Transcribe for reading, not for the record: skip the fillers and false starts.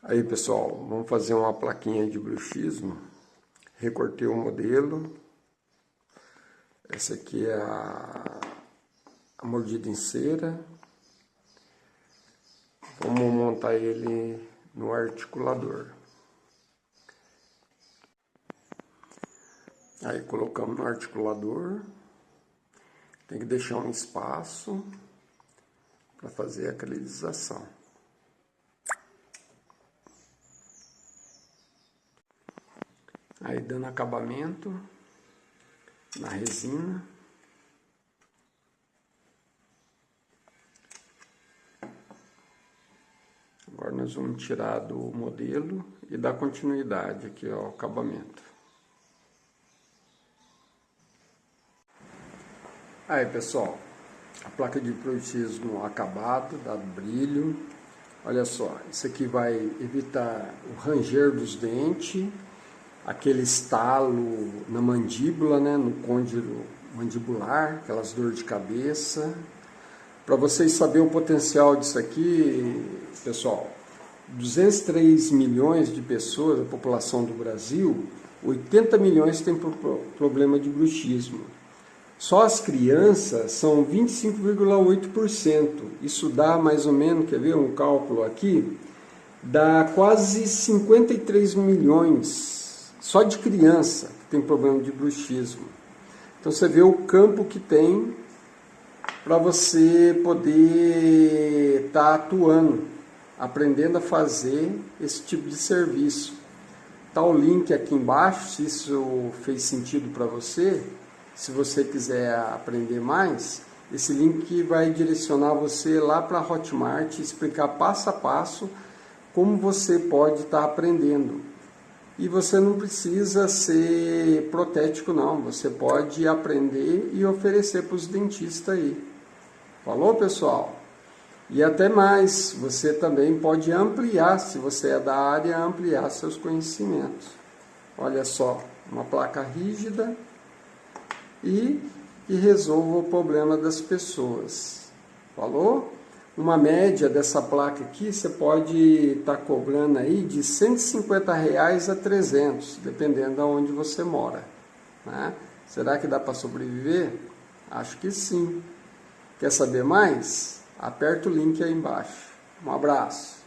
Aí pessoal, vamos fazer uma plaquinha de bruxismo. Recortei o modelo. Essa aqui é a mordida em cera. Vamos montar ele no articulador. Aí colocamos no articulador. Tem que deixar um espaço para fazer a acrelização. Aí dando acabamento na resina. Agora nós vamos tirar do modelo e dar continuidade aqui ao acabamento. Aí pessoal, a placa de bruxismo acabado, dado brilho. Olha só, isso aqui vai evitar o ranger dos dentes, aquele estalo na mandíbula, né, no côndilo mandibular, aquelas dores de cabeça. Para vocês saberem o potencial disso aqui, pessoal, 203 milhões de pessoas, a população do Brasil, 80 milhões têm problema de bruxismo. Só as crianças são 25,8%. Isso dá mais ou menos, quer ver um cálculo aqui? Dá quase 53 milhões só de criança que tem problema de bruxismo. Então você vê o campo que tem para você poder estar atuando, aprendendo a fazer esse tipo de serviço. Tá o link aqui embaixo, se isso fez sentido para você. Se você quiser aprender mais, esse link vai direcionar você lá para a Hotmart e explicar passo a passo como você pode estar aprendendo. E você não precisa ser protético não, você pode aprender e oferecer para os dentistas aí. Falou pessoal? E até mais, você também pode ampliar, se você é da área, ampliar seus conhecimentos. Olha só, uma placa rígida e que resolva o problema das pessoas. Falou? Uma média dessa placa aqui, você pode estar cobrando aí de R$ 150 a 300, dependendo de onde você mora. Né? Será que dá para sobreviver? Acho que sim. Quer saber mais? Aperta o link aí embaixo. Um abraço.